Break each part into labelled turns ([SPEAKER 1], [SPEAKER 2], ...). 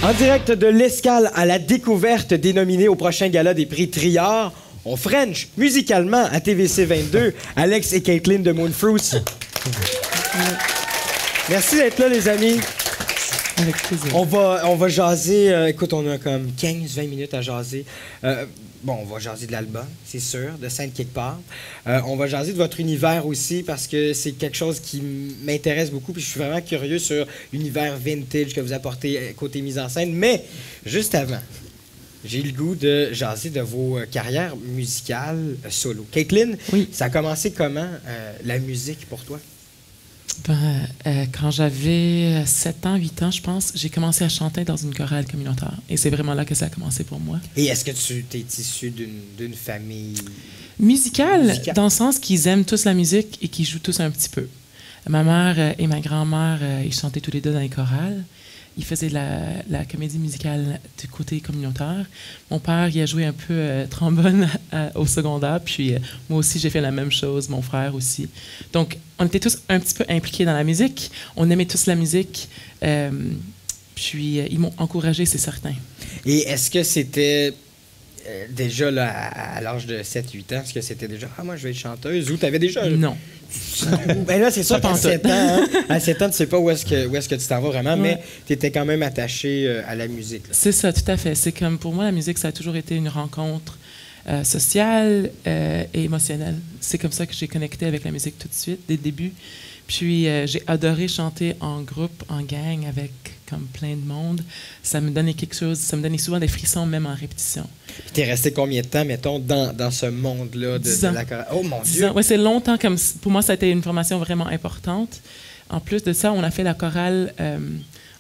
[SPEAKER 1] En direct de l'Escale à la découverte des nominés au prochain gala des prix Triard, on French musicalement à TVC 22, Alex et Caitlin de Moonfruits. Merci d'être là, les amis.
[SPEAKER 2] Avec plaisir.
[SPEAKER 1] On va jaser. Écoute, on a comme 15-20 minutes à jaser. Bon, on va jaser de l'album, c'est sûr, de Sainte quelque part. On va jaser de votre univers aussi parce que c'est quelque chose qui m'intéresse beaucoup. Puis je suis vraiment curieux sur l'univers vintage que vous apportez côté mise en scène. Mais juste avant, j'ai le goût de jaser de vos carrières musicales solo. Caitlin,
[SPEAKER 2] oui.
[SPEAKER 1] Ça a commencé comment, la musique pour toi?
[SPEAKER 2] Quand j'avais 7 ans, 8 ans, je pense, j'ai commencé à chanter dans une chorale communautaire. Et c'est vraiment là que ça a commencé pour moi.
[SPEAKER 1] Et est-ce que tu es issu d'une famille
[SPEAKER 2] musicale, dans le sens qu'ils aiment tous la musique et qu'ils jouent tous un petit peu. Ma mère et ma grand-mère, ils chantaient tous les deux dans les chorales. Ils faisaient la comédie musicale du côté communautaire. Mon père, il a joué un peu trombone au secondaire, puis moi aussi, j'ai fait la même chose, mon frère aussi. Donc, on était tous un petit peu impliqués dans la musique. On aimait tous la musique. Puis, ils m'ont encouragé, c'est certain.
[SPEAKER 1] Et est-ce que c'était déjà là, à l'âge de 7-8 ans, est-ce que c'était déjà « Ah, moi, je vais être chanteuse » ou tu avais déjà...
[SPEAKER 2] Non.
[SPEAKER 1] Ben là, c'est sûr qu'à 7 ans, hein, à 7 ans, tu sais pas où est-ce que tu t'en vas vraiment, mais tu étais quand même attaché à la musique.
[SPEAKER 2] C'est ça, tout à fait. C'est comme, pour moi, la musique, ça a toujours été une rencontre sociale et émotionnelle. C'est comme ça que j'ai connecté avec la musique tout de suite, dès le début. Puis, j'ai adoré chanter en groupe, en gang, avec comme plein de monde. Ça me donnait quelque chose, ça me donnait souvent des frissons, même en répétition.
[SPEAKER 1] Puis t'es resté combien de temps, mettons, dans ce monde-là de la chorale? Oh mon Dieu!
[SPEAKER 2] Oui, c'est longtemps. Comme, pour moi, ça a été une formation vraiment importante. En plus de ça, on a fait la chorale...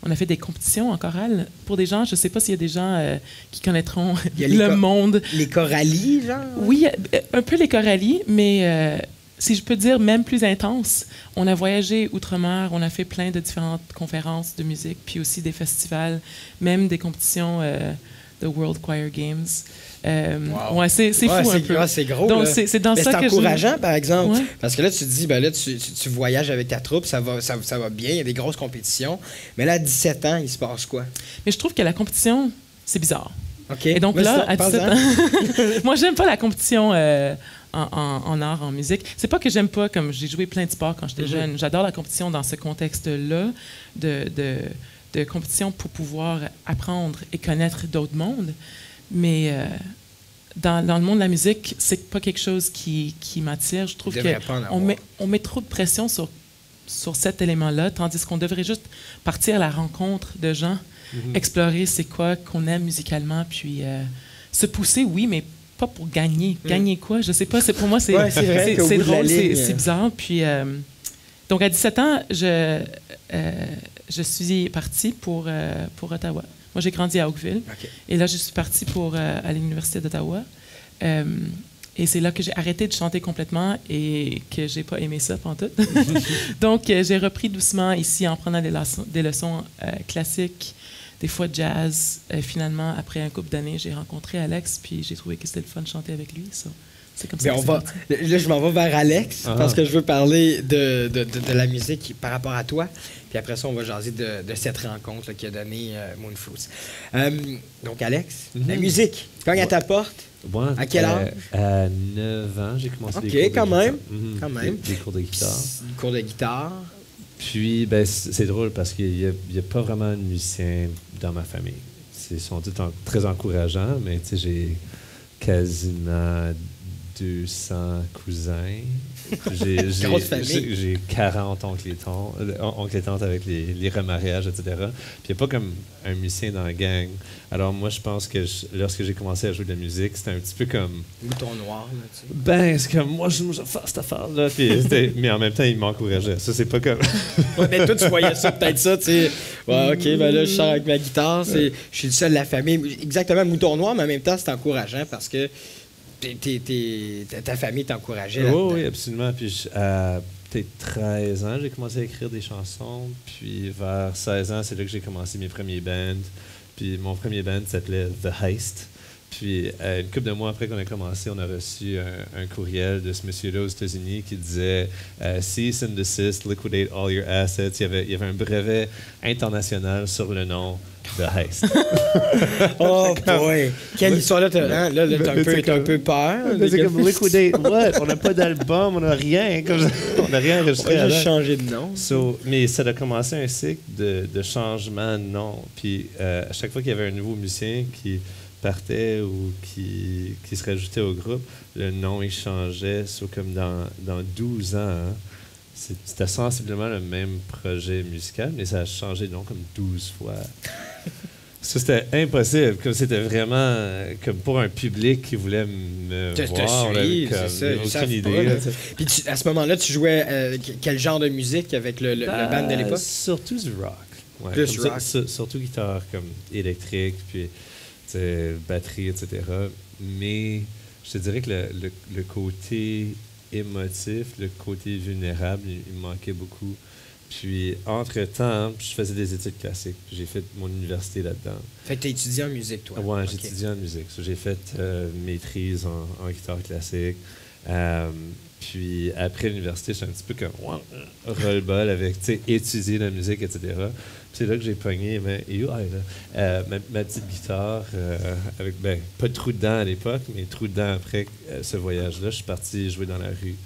[SPEAKER 2] on a fait des compétitions en chorale. Pour des gens, je ne sais pas s'il y a des gens qui connaîtront le monde.
[SPEAKER 1] Les choralies, genre?
[SPEAKER 2] Oui, un peu les choralies, mais si je peux dire même plus intense. On a voyagé outre-mer, on a fait plein de différentes conférences de musique, puis aussi des festivals, même des compétitions de World Choir Games.
[SPEAKER 1] Wow.
[SPEAKER 2] Ouais, c'est fou un peu.
[SPEAKER 1] C'est gros.
[SPEAKER 2] Donc, c'est dans ça que
[SPEAKER 1] c'est encourageant, par exemple.
[SPEAKER 2] Ouais.
[SPEAKER 1] Parce que là, tu te dis, ben là, tu voyages avec ta troupe, ça va bien, il y a des grosses compétitions. Mais là, à 17 ans, il se passe quoi?
[SPEAKER 2] Mais je trouve que la compétition, c'est bizarre.
[SPEAKER 1] OK.
[SPEAKER 2] Et donc là, à 17 ans... Moi, j'aime pas la compétition en art, en musique. C'est pas que j'aime pas, comme j'ai joué plein de sports quand j'étais jeune. J'adore la compétition dans ce contexte-là de compétition pour pouvoir apprendre et connaître d'autres mondes. Mais dans le monde de la musique, c'est pas quelque chose qui m'attire. Je trouve qu'on met trop de pression sur cet élément-là, tandis qu'on devrait juste partir à la rencontre de gens, explorer c'est quoi qu'on aime musicalement, puis se pousser, oui, mais pas pour gagner. Gagner quoi? Je sais pas. Pour moi, c'est drôle, c'est bizarre. Puis, donc, à 17 ans, je suis partie pour Ottawa. Moi, j'ai grandi à Oakville. Okay. Et là, je suis partie à l'Université d'Ottawa. Et c'est là que j'ai arrêté de chanter complètement et que j'ai pas aimé ça pantoute. Donc, j'ai repris doucement ici en prenant des leçons classiques, des fois jazz. Finalement, après un couple d'années, j'ai rencontré Alex, puis j'ai trouvé que c'était le fun de chanter avec lui. Ça. C'est comme ça.
[SPEAKER 1] Là, je m'en vais vers Alex parce que je veux parler de la musique par rapport à toi. Puis après ça, on va jaser de cette rencontre là, qui a donné Moonfruits. Donc, Alex, la musique, cogne à ta porte.
[SPEAKER 3] Ouais,
[SPEAKER 1] à quel âge?
[SPEAKER 3] À 9 ans, j'ai commencé des cours de
[SPEAKER 1] quand même.
[SPEAKER 3] guitare.
[SPEAKER 1] Quand même.
[SPEAKER 3] Des cours de guitare.
[SPEAKER 1] Des cours de guitare.
[SPEAKER 3] Puis, ben, c'est drôle parce qu'il n'y a pas vraiment de musiciens dans ma famille. Ils sont tous très encourageants, mais tu sais, j'ai quasiment 200 cousins. J'ai 40 oncles et tantes avec les remariages, etc. Puis il n'y a pas comme un musicien dans la gang. Alors moi, je pense que lorsque j'ai commencé à jouer de la musique, c'était un petit peu comme...
[SPEAKER 1] Bouton noir, là, tu sais.
[SPEAKER 3] Ben, c'est comme, moi, je vais faire cette affaire-là. Mais en même temps, il m'encourageait. Ça, c'est pas comme...
[SPEAKER 1] Ouais, mais toi, tu voyais ça, peut-être ça, tu sais. Ouais, OK, ben là, je sors avec ma guitare. Je suis le seul de la famille. Exactement, mouton noir, mais en même temps, c'est encourageant parce que ta famille t'encourageait.
[SPEAKER 3] Oui, absolument. Puis à peut-être 13 ans, j'ai commencé à écrire des chansons. Puis vers 16 ans, c'est là que j'ai commencé mes premiers bands. Puis mon premier band s'appelait The Heist. Puis, une couple de mois après qu'on a commencé, on a reçu un courriel de ce monsieur-là aux États-Unis qui disait Cease and desist, liquidate all your assets. Il y avait un brevet international sur le nom de Heist.
[SPEAKER 1] Oh boy! Quelle histoire là, t'as un peu peur.
[SPEAKER 3] C'est comme liquidate what? On n'a pas d'album, on n'a rien. On n'a rien enregistré.
[SPEAKER 1] On a
[SPEAKER 3] avant.
[SPEAKER 1] juste changé de nom.
[SPEAKER 3] Mais ça a commencé un cycle de changement de nom. Puis, à chaque fois qu'il y avait un nouveau musicien qui partait ou qui se rajoutait au groupe, le nom il changeait. Comme dans 12 ans, hein, c'était sensiblement le même projet musical, mais ça a changé de nom comme 12 fois. Ça, c'était impossible. Comme c'était vraiment comme pour un public qui voulait me voir.
[SPEAKER 1] C'est ça. Aucune idée. Puis à ce moment-là, tu jouais quel genre de musique avec le band de l'époque?
[SPEAKER 3] Surtout du rock. Ouais,
[SPEAKER 1] plus rock.
[SPEAKER 3] Surtout guitare comme électrique, puis batterie, etc. Mais je te dirais que le côté émotif, le côté vulnérable, il me manquait beaucoup. Puis, entre-temps, je faisais des études classiques. J'ai fait mon université là-dedans.
[SPEAKER 1] Fait que tu as étudié en musique, toi?
[SPEAKER 3] Oui, j'ai étudié en musique. J'ai fait maîtrise en guitare classique. Puis, après l'université, j'étais un petit peu comme roll-ball avec, étudier la musique, etc. Puis, c'est là que j'ai pogné ma petite guitare avec, pas de trou dedans à l'époque, mais trou dedans après ce voyage-là. Je suis parti jouer dans la rue.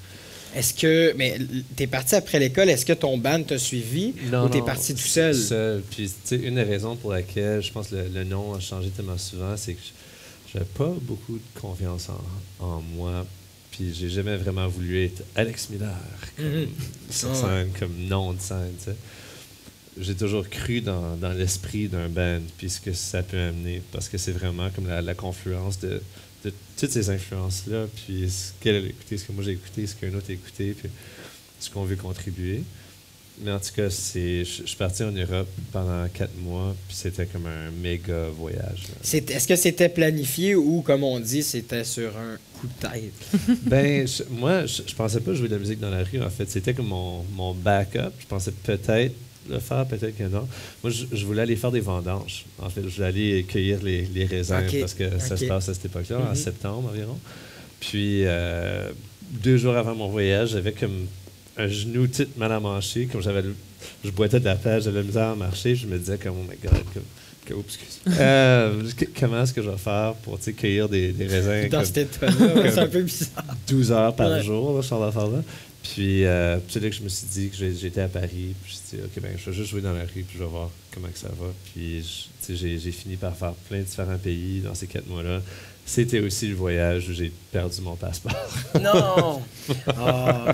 [SPEAKER 1] Est-ce que. Mais t'es parti après l'école, est-ce que ton band t'a suivi ou t'es parti tout seul?
[SPEAKER 3] Seul. Puis, une des raisons pour laquelle je pense que le nom a changé tellement souvent, c'est que j'avais pas beaucoup de confiance en moi. Puis, j'ai jamais vraiment voulu être Alex Miller sur scène, comme nom de scène. T'sais. J'ai toujours cru dans l'esprit d'un band, puis ce que ça peut amener, parce que c'est vraiment comme la confluence de toutes ces influences-là, puis ce qu'elle a écouté, ce que moi j'ai écouté, ce qu'un autre a écouté, puis ce qu'on veut contribuer. Mais en tout cas, je suis parti en Europe pendant 4 mois, puis c'était comme un méga voyage.
[SPEAKER 1] Est-ce que c'était planifié ou, comme on dit, c'était sur un coup de tête?
[SPEAKER 3] Moi, je pensais pas jouer de la musique dans la rue, en fait. C'était comme mon backup. Je pensais peut-être le faire, peut-être que non. Moi, je voulais aller faire des vendanges. En fait, je voulais aller cueillir les raisins parce que ça se passe à cette époque-là, en septembre environ. Puis, 2 jours avant mon voyage, j'avais comme un genou tout mal à mancher. Comme je boitais de la pêche, j'avais la misère à marcher. Je me disais comme, oh my God, comment est-ce que je vais faire pour cueillir des raisins
[SPEAKER 1] dans cet état-là? C'est un peu bizarre.
[SPEAKER 3] 12 heures par jour, là, ce genre d'affaires-là. Puis, c'est là que je me suis dit que j'étais à Paris. Puis, je me suis dit, OK, je vais juste jouer dans la rue, puis je vais voir comment que ça va. Puis, j'ai fini par faire plein de différents pays dans ces 4 mois-là. C'était aussi le voyage où j'ai perdu mon passeport.
[SPEAKER 1] Non!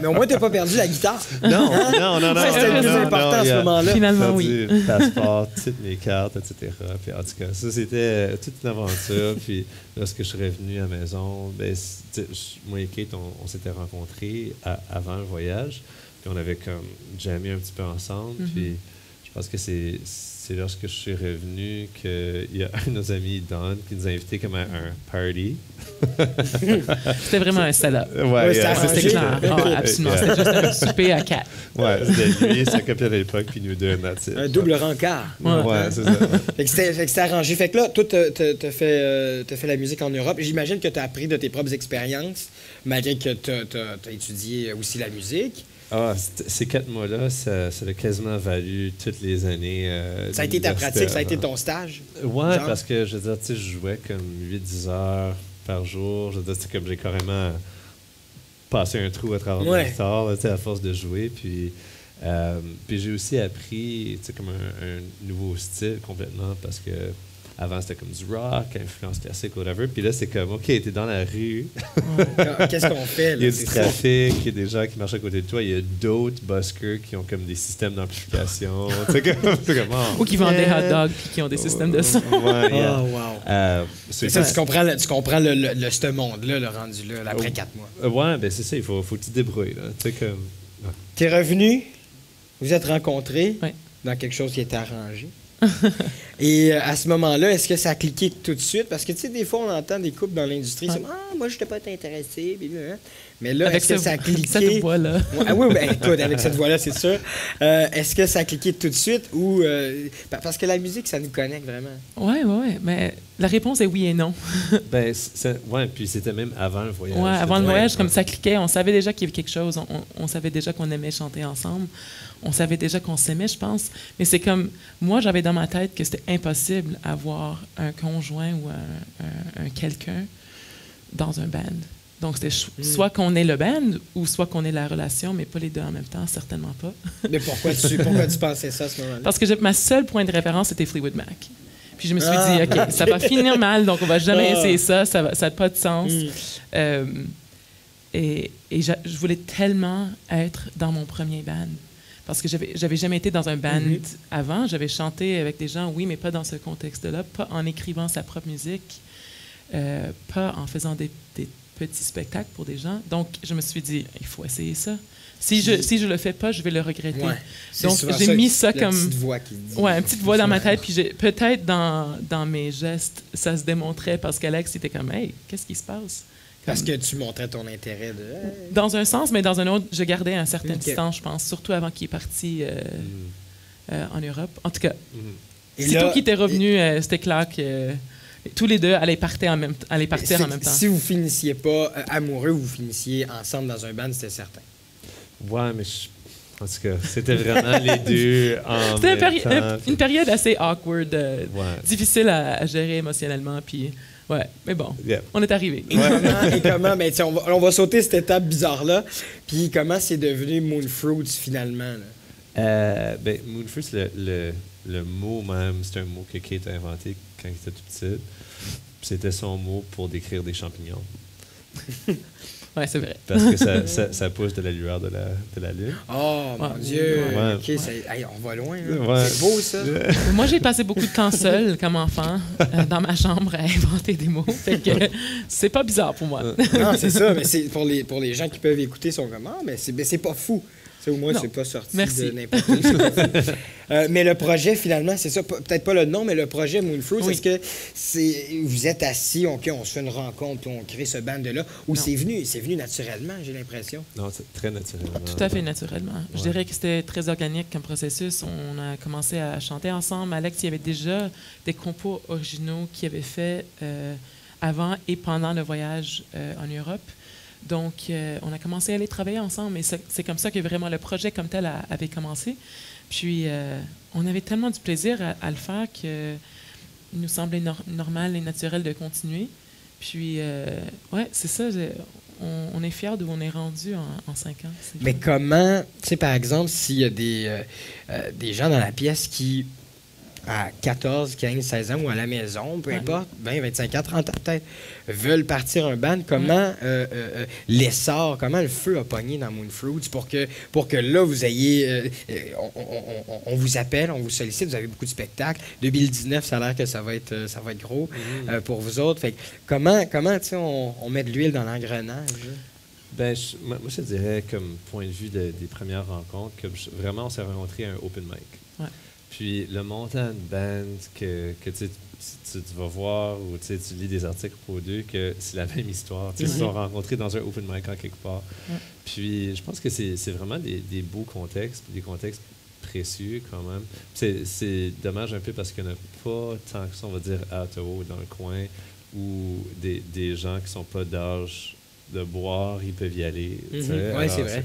[SPEAKER 1] Mais au moins, tu n'as pas perdu la guitare.
[SPEAKER 3] Non.
[SPEAKER 1] C'était le plus important à ce moment-là.
[SPEAKER 2] Finalement,
[SPEAKER 3] oui. Passeport, toutes mes cartes, etc. Puis, en tout cas, ça, c'était toute une aventure. Puis, lorsque je suis revenu à la maison, moi et Kate, on s'était rencontrés avant le voyage. Puis, on avait comme jammé un petit peu ensemble. Puis, je pense que c'est lorsque je suis revenu qu'il y a un de nos amis, Don, qui nous a invités comme à un party.
[SPEAKER 2] C'était vraiment un setup.
[SPEAKER 1] C'était
[SPEAKER 2] clair. Absolument. C'était juste un souper à 4.
[SPEAKER 3] Ouais, c'était lui, sa copine à l'époque, puis nous deux,
[SPEAKER 1] un double rencard.
[SPEAKER 3] Ouais, c'est ça.
[SPEAKER 1] Fait que c'était arrangé. Fait que là, toi, t'as fait la musique en Europe. J'imagine que tu as appris de tes propres expériences, malgré que tu as étudié aussi la musique.
[SPEAKER 3] Ces 4 mois-là, ça a quasiment valu toutes les années.
[SPEAKER 1] Ça a été ta pratique, ça a été ton stage?
[SPEAKER 3] Ouais, parce que je veux dire, je jouais comme 8-10 heures par jour. Je veux dire, comme j'ai carrément passé un trou à travers ma guitare, à force de jouer. Puis j'ai aussi appris comme un nouveau style complètement parce que avant, c'était comme du rock, influence classique, whatever. Puis là, c'est comme, OK, t'es dans la rue.
[SPEAKER 1] Qu'est-ce qu'on fait, là?
[SPEAKER 3] Il y a du trafic, il y a des gens qui marchent à côté de toi. Il y a d'autres buskers qui ont comme des systèmes d'amplification.
[SPEAKER 2] Ou qui vendent des hot dogs puis qui ont des systèmes de son.
[SPEAKER 1] Wow. Tu comprends ce monde-là, le rendu là, après 4 mois.
[SPEAKER 3] Ouais, ben c'est ça, il faut t'y débrouiller.
[SPEAKER 1] T'es revenu, vous êtes rencontrés dans quelque chose qui était arrangé. Et à ce moment-là, est-ce que ça a cliqué tout de suite? Parce que, tu sais, des fois, on entend des couples dans l'industrie, c'est « Ah, moi, je n'étais pas intéressé. » Mais là, est-ce que ça a cliqué?
[SPEAKER 2] Cette voix-là.
[SPEAKER 1] Ah oui, ben, écoute, avec cette voix-là, c'est sûr. Est-ce que ça a cliqué tout de suite ou... parce que la musique, ça nous connecte vraiment.
[SPEAKER 2] Oui. Mais la réponse est oui et non.
[SPEAKER 3] Puis c'était même avant le voyage.
[SPEAKER 2] Oui, avant le voyage, comme ça cliquait, on savait déjà qu'il y avait quelque chose. On savait déjà qu'on aimait chanter ensemble. On savait déjà qu'on s'aimait, je pense. Mais c'est comme... Moi, j'avais dans ma tête que c'était impossible d'avoir un conjoint ou un quelqu'un dans un band. Donc, c'était soit qu'on est le band ou soit qu'on est la relation, mais pas les deux en même temps, certainement pas.
[SPEAKER 1] Mais pourquoi tu pensais ça à ce moment-là?
[SPEAKER 2] Parce que ma seule point de référence, c'était Fleetwood Mac. Puis je me suis dit, OK, ça va finir mal, donc on va jamais essayer ça n'a pas de sens. Et je voulais tellement être dans mon premier band. Parce que j'avais jamais été dans un band avant. J'avais chanté avec des gens, oui, mais pas dans ce contexte-là, pas en écrivant sa propre musique, pas en faisant des petits spectacles pour des gens. Donc, je me suis dit, il faut essayer ça. Si je le fais pas, je vais le regretter. Ouais, donc, j'ai mis ça comme...
[SPEAKER 1] Une petite voix qui dit...
[SPEAKER 2] Oui, une petite voix dans ma tête. Puis peut-être dans mes gestes, ça se démontrait parce qu'Alex était comme, « Hey, qu'est-ce qui se passe? »
[SPEAKER 1] Parce que tu montrais ton intérêt de...
[SPEAKER 2] Dans un sens, mais dans un autre, je gardais un certain distance, je pense, surtout avant qu'il est parti en Europe. En tout cas, sitôt qu'il était revenu, c'était clair que tous les deux allaient partir en même temps.
[SPEAKER 1] Si vous finissiez pas amoureux, vous finissiez ensemble dans un band, c'était certain.
[SPEAKER 3] Ouais, mais en tout cas, c'était vraiment les deux en
[SPEAKER 2] C'était
[SPEAKER 3] même temps.
[SPEAKER 2] une période assez awkward, difficile à gérer émotionnellement, puis... Ouais, mais bon, on est arrivé.
[SPEAKER 1] Et comment ben, on va sauter cette étape bizarre-là. Puis comment c'est devenu Moonfruits finalement?
[SPEAKER 3] Moonfruits, le mot même, c'est un mot que Kate a inventé quand il était tout petit. C'était son mot pour décrire des champignons.
[SPEAKER 2] Oui, c'est vrai.
[SPEAKER 3] Parce que ça pousse de la lueur de la lune.
[SPEAKER 1] Oh, mon Dieu!
[SPEAKER 3] Ouais.
[SPEAKER 1] OK, on va loin. Ouais. C'est beau, ça.
[SPEAKER 2] Moi, j'ai passé beaucoup de temps seul, comme enfant, dans ma chambre, à inventer des mots. Fait que c'est pas bizarre pour moi.
[SPEAKER 1] Non, c'est ça. Mais c'est pour les gens qui peuvent écouter, ils sont comme « Ah, mais c'est pas fou. » Au moins, c'est pas sorti de n'importe où. Mais le projet, finalement, c'est ça. Peut-être pas le nom, mais le projet Moonfruits, est-ce que vous êtes assis, OK, on se fait une rencontre, on crée ce band-là, ou c'est venu naturellement, j'ai l'impression?
[SPEAKER 3] Non, c'est très naturellement.
[SPEAKER 2] Tout à fait naturellement. Ouais. Je dirais que c'était très organique comme processus. On a commencé à chanter ensemble. Alex, il y avait déjà des compos originaux qu'il avait fait avant et pendant le voyage en Europe. Donc, on a commencé à aller travailler ensemble et c'est comme ça que vraiment le projet comme tel avait commencé. Puis, on avait tellement du plaisir à le faire qu'il nous semblait normal et naturel de continuer. Puis, ouais, c'est ça. On est fiers d'où on est rendu en 5 ans.
[SPEAKER 1] Mais comment, tu sais, par exemple, s'il y a des gens dans la pièce qui, à 14, 15, 16 ans ou à la maison, peu importe, 20, 25 ans, 30 ans peut-être, veulent partir un band, comment l'essor, comment le feu a pogné dans Moonfruits pour que là, vous ayez... on vous appelle, on vous sollicite, vous avez beaucoup de spectacles. 2019, ça a l'air que ça va être gros pour vous autres. Fait que comment tu sais, on met de l'huile dans l'engrenage?
[SPEAKER 3] Moi, je te dirais, comme point de vue des premières rencontres, que vraiment, on s'est rencontrés à un open mic. Ouais. Puis le montant de band que tu vas voir ou tu lis des articles pour d'eux, que c'est la même histoire. Ils se sont rencontrés dans un open mic en quelque part. Puis je pense que c'est vraiment des beaux contextes, des contextes précieux quand même. C'est dommage un peu parce qu'il n'y en a pas tant que ça, on va dire, à Ottawa, dans le coin, où des gens qui ne sont pas d'âge de boire, ils peuvent y aller.
[SPEAKER 1] Oui, c'est vrai.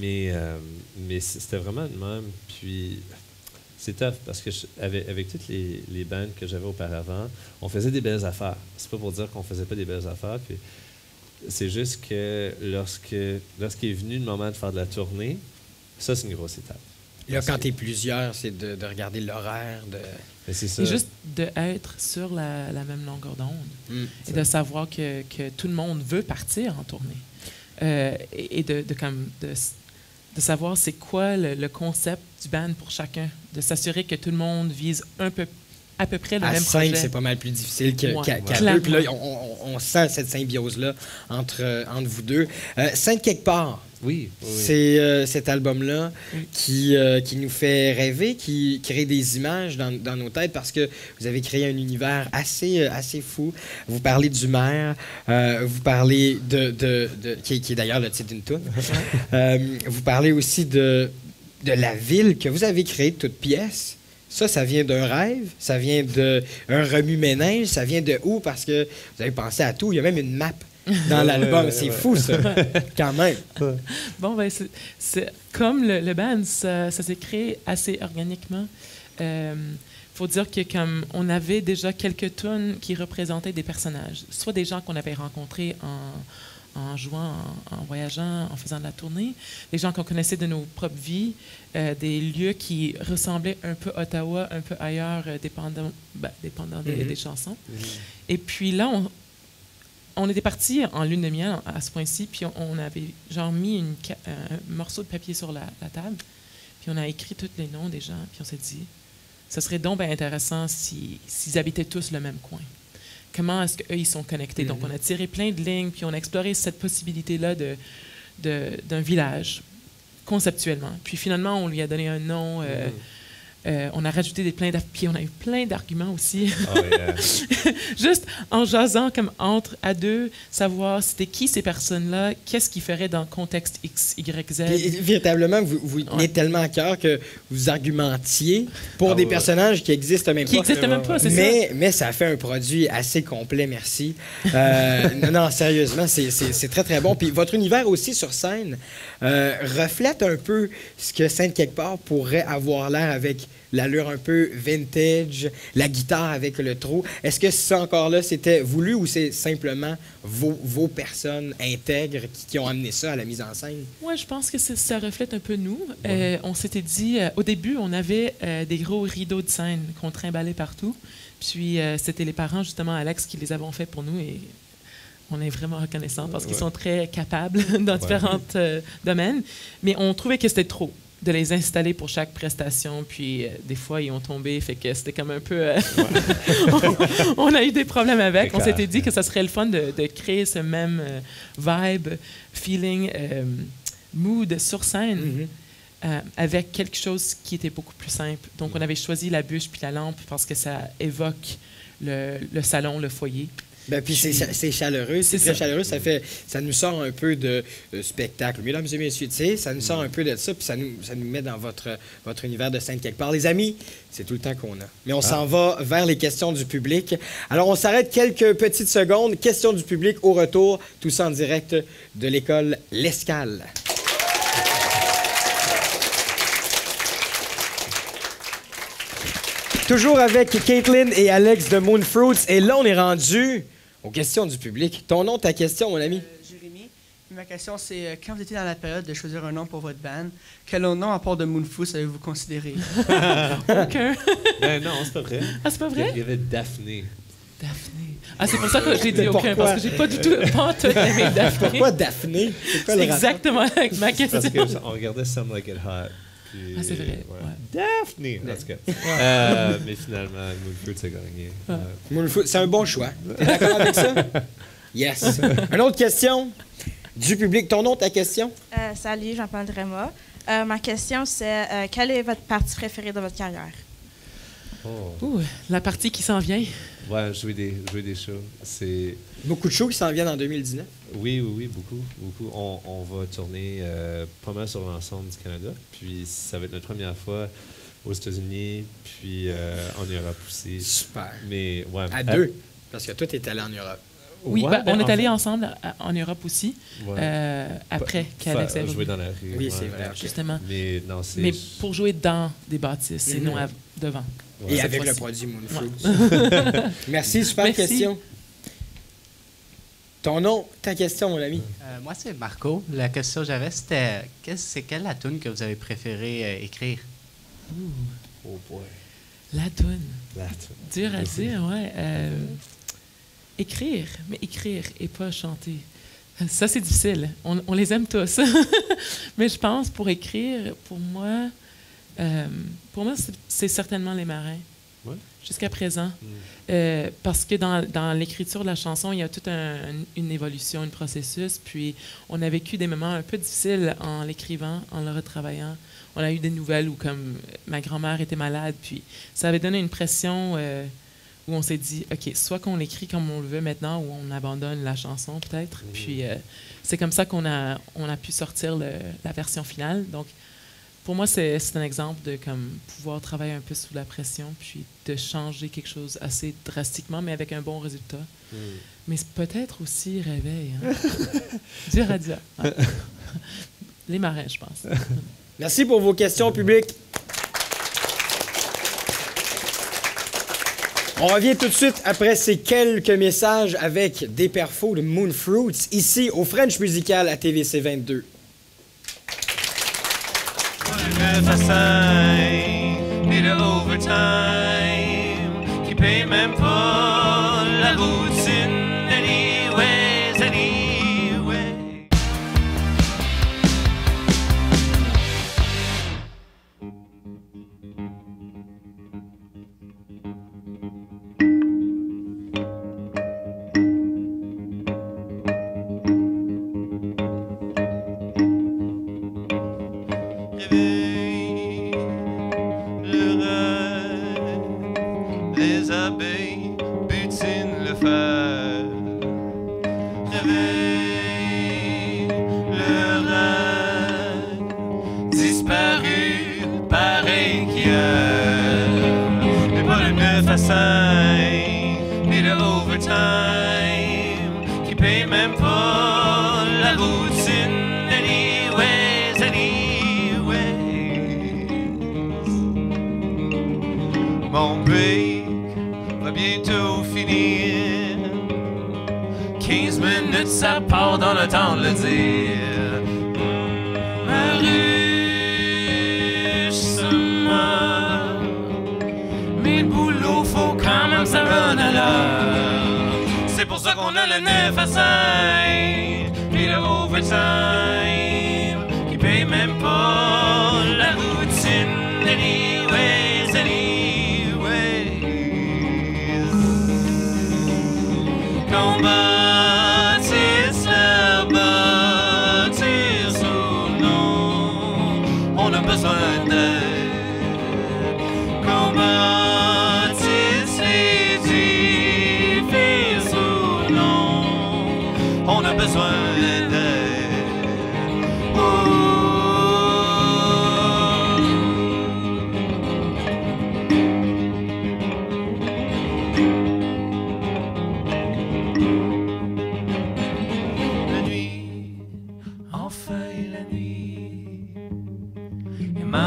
[SPEAKER 3] Mais c'était vraiment de même. Puis... C'est tough parce que avec toutes les bands que j'avais auparavant, on faisait des belles affaires. C'est pas pour dire qu'on faisait pas des belles affaires. Puis c'est juste que lorsqu'il est venu le moment de faire de la tournée, ça, c'est une grosse étape.
[SPEAKER 1] Là, quand tu es plusieurs, c'est de regarder l'horaire.
[SPEAKER 2] C'est ça. Et juste d'être sur la même longueur d'onde. Et de savoir que tout le monde veut partir en tournée. Et de savoir c'est quoi le concept du band pour chacun, de s'assurer que tout le monde vise à peu près le même projet.
[SPEAKER 1] À 5, c'est pas mal plus difficile qu'à 2. Puis là, on sent cette symbiose-là entre vous deux. Sainte quelque part,
[SPEAKER 3] Oui.
[SPEAKER 1] C'est cet album-là
[SPEAKER 2] Oui.
[SPEAKER 1] qui nous fait rêver, qui crée des images dans nos têtes parce que vous avez créé un univers assez fou. Vous parlez du maire, vous parlez qui est d'ailleurs le titre d'une tune. Vous parlez aussi de la ville que vous avez créée de toutes pièces. Ça vient d'un rêve, ça vient d'un remue-ménage, ça vient de où? Parce que vous avez pensé à tout. Il y a même une map dans l'album. C'est fou, ça, quand même.
[SPEAKER 2] Bon, ben, c'est comme le band, ça s'est créé assez organiquement. Faut dire que comme on avait déjà quelques tunes qui représentaient des personnages, soit des gens qu'on avait rencontrés en jouant, en voyageant, en faisant de la tournée, des gens qu'on connaissait de nos propres vies, des lieux qui ressemblaient un peu à Ottawa, un peu ailleurs, dépendant des chansons. Et puis là, on était partis en lune de miel à ce point-ci, puis on avait genre mis un morceau de papier sur la table, puis on a écrit tous les noms des gens, puis on s'est dit, ce serait donc bien intéressant s'ils habitaient tous le même coin. Comment est-ce qu'eux, ils sont connectés? Donc, on a tiré plein de lignes, puis on a exploré cette possibilité-là d'un village, conceptuellement. Puis finalement, on lui a donné un nom. On a rajouté puis on a eu plein d'arguments aussi.
[SPEAKER 3] Oh, yeah.
[SPEAKER 2] Juste en jasant comme à deux, savoir c'était qui ces personnes-là, qu'est-ce qu'ils feraient dans le contexte X, Y, Z.
[SPEAKER 1] Et véritablement, vous tenez tellement à cœur que vous argumentiez pour des personnages qui existent même
[SPEAKER 2] qui
[SPEAKER 1] pas.
[SPEAKER 2] n'existent même pas, c'est ça.
[SPEAKER 1] Mais ça fait un produit assez complet, merci. Non, sérieusement, c'est très, très bon. Puis votre univers aussi sur scène reflète un peu ce que Sainte-Quelque-Part pourrait avoir l'air avec l'allure un peu vintage, la guitare avec le trot. Est-ce que ça encore là, c'était voulu ou c'est simplement vos personnes intègres qui ont amené ça à la mise en scène?
[SPEAKER 2] Oui, je pense que ça reflète un peu nous. On s'était dit, au début, on avait des gros rideaux de scène qu'on trimballait partout. Puis c'était les parents, justement, Alex, qui les avaient fait pour nous et on est vraiment reconnaissants parce qu'ils sont très capables dans différents domaines. Mais on trouvait que c'était trop de les installer pour chaque prestation, puis des fois, ils ont tombé, fait que c'était comme un peu... on a eu des problèmes avec. On s'était dit que ça serait le fun de créer ce même vibe, feeling, mood sur scène, avec quelque chose qui était beaucoup plus simple. Donc, on avait choisi la bûche puis la lampe parce que ça évoque le salon, le foyer.
[SPEAKER 1] Ben, puis c'est chaleureux, c'est très chaleureux, ça nous sort un peu de spectacle. Mesdames et messieurs, tu sais, ça nous sort un peu de ça, puis ça nous met dans votre univers de Sainte-Quelque-Part. Les amis, c'est tout le temps qu'on a. Mais on s'en va vers les questions du public. Alors, on s'arrête quelques petites secondes. Questions du public au retour, tout ça en direct de l'école L'Escale. Toujours avec Caitlin et Alex de Moonfruits. Et là, on est rendu aux questions du public. Ton nom, ta question, mon ami?
[SPEAKER 4] Jérémy. Ma question, c'est quand vous étiez dans la période de choisir un nom pour votre band, quel autre nom à part de Moonfruits avez-vous considéré?
[SPEAKER 2] Aucun.
[SPEAKER 3] Ben non, c'est pas vrai.
[SPEAKER 2] Ah, c'est pas vrai?
[SPEAKER 3] Il y avait Daphné.
[SPEAKER 2] Daphné. Ah, c'est pour ça que j'ai dit aucun, parce que j'ai pas du tout aimé Daphné.
[SPEAKER 1] Pourquoi Daphné?
[SPEAKER 2] C'est exactement ma question.
[SPEAKER 3] Parce qu'on regardait Some Like It Hot. Puis,
[SPEAKER 2] Ah, c'est vrai.
[SPEAKER 3] Ouais.
[SPEAKER 2] Ouais.
[SPEAKER 3] Daphné, en tout cas. Mais finalement, Moonfruits a gagné.
[SPEAKER 1] Moonfruits, c'est un bon choix. T'es d'accord avec ça? Yes. Une autre question du public. Ton nom, ta question?
[SPEAKER 5] Salut, je m'appelle Drema. Ma question, c'est quelle est votre partie préférée de votre carrière?
[SPEAKER 2] Ouh, la partie qui s'en vient.
[SPEAKER 3] Ouais, jouer des shows. C'est...
[SPEAKER 1] Beaucoup de shows qui s'en viennent en 2019.
[SPEAKER 3] Oui, beaucoup. On va tourner pas mal sur l'ensemble du Canada. Puis ça va être notre première fois aux États-Unis, puis en Europe aussi.
[SPEAKER 1] Super.
[SPEAKER 3] Mais, ouais,
[SPEAKER 1] À deux, parce que toi, t'es allé en Europe.
[SPEAKER 2] Oui,
[SPEAKER 3] ouais,
[SPEAKER 2] on est allés ensemble en Europe aussi,
[SPEAKER 3] Ouais.
[SPEAKER 2] après qu'Alex ait
[SPEAKER 3] jouer dans la rue.
[SPEAKER 1] Oui,
[SPEAKER 3] ouais.
[SPEAKER 1] c'est vrai.
[SPEAKER 2] justement.
[SPEAKER 3] Mais non, c'est...
[SPEAKER 2] Mais pour jouer dans des bâtisses, et non devant.
[SPEAKER 1] Et
[SPEAKER 3] Ouais.
[SPEAKER 1] avec le
[SPEAKER 2] fois-ci.
[SPEAKER 1] produit Moonfruits. Merci, super
[SPEAKER 2] Merci.
[SPEAKER 1] question. Ton nom, ta question, mon ami?
[SPEAKER 6] Moi, c'est Marco. La question que j'avais, c'était c'est quelle la tune que vous avez préféré écrire?
[SPEAKER 3] Oh boy.
[SPEAKER 2] La toune.
[SPEAKER 3] La toune.
[SPEAKER 2] Dur à dire, ouais. Écrire, mais écrire et pas chanter. Ça, c'est difficile. On les aime tous. Mais je pense, pour écrire, pour moi, c'est certainement Les Marins.
[SPEAKER 3] Ouais.
[SPEAKER 2] Jusqu'à présent. Parce que dans l'écriture de la chanson, il y a toute une évolution, un processus. Puis, on a vécu des moments un peu difficiles en l'écrivant, en le retravaillant. On a eu des nouvelles où, comme, ma grand-mère était malade. Puis, ça avait donné une pression où on s'est dit, OK, soit qu'on l'écrit comme on le veut maintenant, ou on abandonne la chanson, peut-être. Puis, c'est comme ça qu'on a pu sortir la version finale. Donc, pour moi, c'est un exemple de comme, pouvoir travailler un peu sous la pression, puis de changer quelque chose assez drastiquement, mais avec un bon résultat. Mais c'est peut-être aussi réveil. Hein? Dur à dire. Ouais. Les marins, je pense.
[SPEAKER 1] Merci pour vos questions, public. On revient tout de suite après ces quelques messages avec des perfos de Moonfruits, ici au French Musical à TVC 22.
[SPEAKER 7] 9 à 5, et de overtime, qui paye même pas la routine. Anyways, anyway. Les abeilles butinent le fer. Réveille le rêve, disparu pareil qu'hier. Mais pas le 9 à 5, ni le overtime, qui paye même pas la routine. Anyways, mon break va bientôt finir. 15 minutes, ça part dans le temps de le dire. Ma ruche se meurt, mais le boulot, faut quand même ça run à l'heure. C'est pour ça qu'on a le 9 à 5, puis le overtime, qui paye même pas la routine. Anyways, qu'on bâtisse la bâtisse ou non, on a besoin d'aide. Qu'on bâtisse l'édifice ou non, on a besoin d'aide.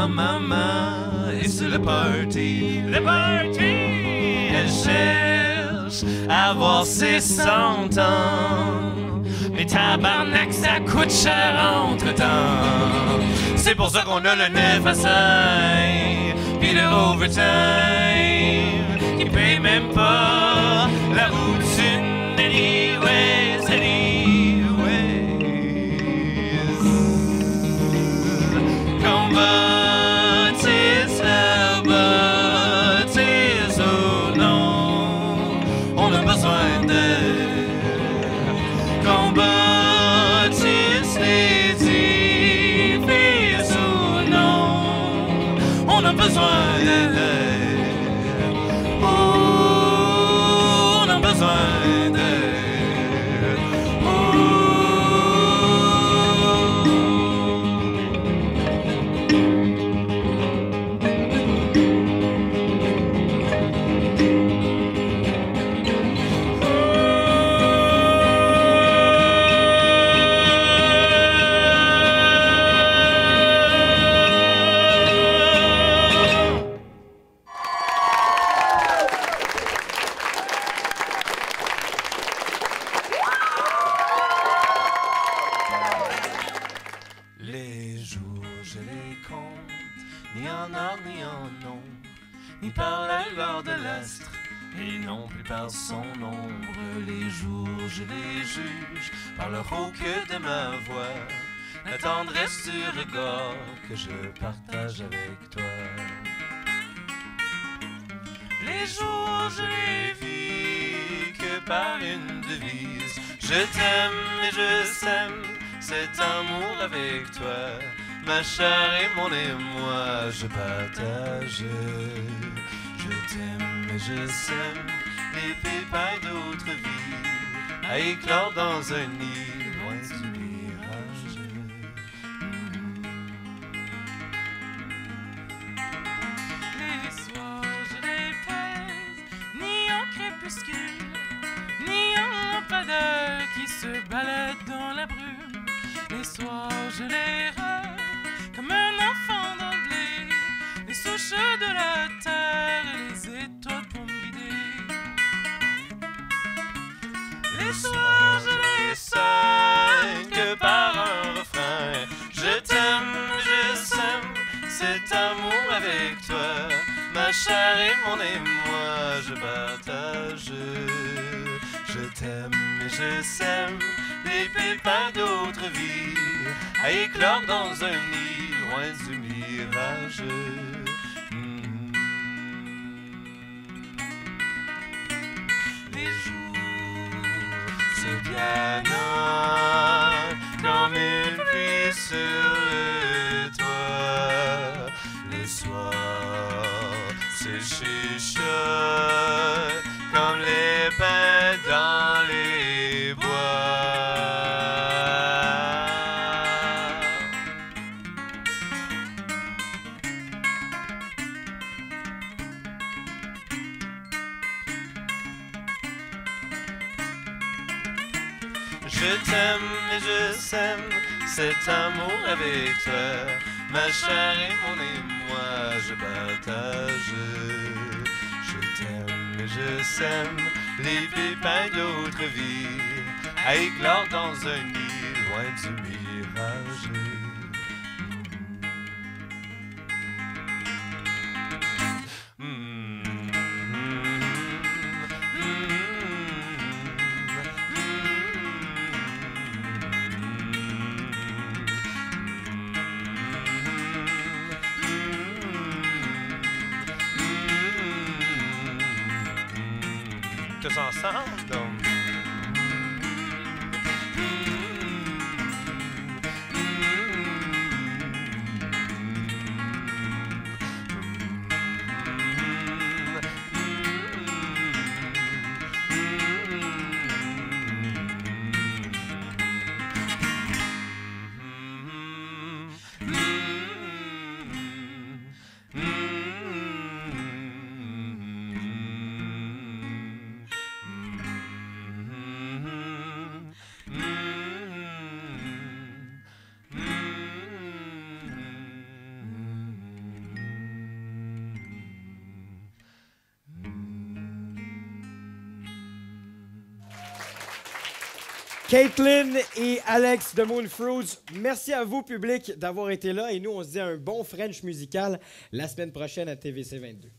[SPEAKER 7] Maman est sur le party, elle cherche à avoir ses 100 ans. Mais tabarnak, ça coûte cher entre-temps. C'est pour ça qu'on a le 9 à 5, puis le overtime, qui paye même pas la routine. Anyways, qu'on bâtisse la bâtisse ou non, on a besoin d'aide. Qu'on bâtisse l'édifice ou non, on a besoin d'aide. Oh, on a besoin d'aide. Les jours, je les compte, ni en or ni en nom, ni par la lueur de l'astre, et non plus par son ombre. Les jours, je les juge par le rauque de ma voix, la tendresse du regard que je partage avec toi. Les Les jours, je les vis que par une devise. Je t'aime et je sème cet amour avec toi. Ma chair et mon émoi, je partage. Je t'aime et je sème les pépins d'autres vies à éclore dans un nid loin du mirage.
[SPEAKER 2] Les soirs, je les pèse, ni en crépuscule, ni en lampadaire qui se balade dans la brume. Les soirs, je les rêve comme un enfant d'anglais, les souches de la terre et les étoiles pour me guider.
[SPEAKER 7] Les soirs, je les saigne que par un refrain. Je t'aime, je sème cet amour avec toi. Ma chair et mon émoi, je partage. Je t'aime et je sème les pépins d'autres vies à éclore dans un nid loin du mirage. Les jours se planent comme une pluie sur le toit. Les soirs se chuchotent comme les pins dans les bois. Je t'aime et je sème cet amour avec toi. Ma chair et mon émoi, je partage. Je t'aime et je sème les pépins d'autres vies à éclore dans un nid loin du mirage. Tous ensemble, donc.
[SPEAKER 1] Caitlin et Alex de Moonfruits, merci à vous, public, d'avoir été là. Et nous, on se dit un bon French musical la semaine prochaine à TVC 22.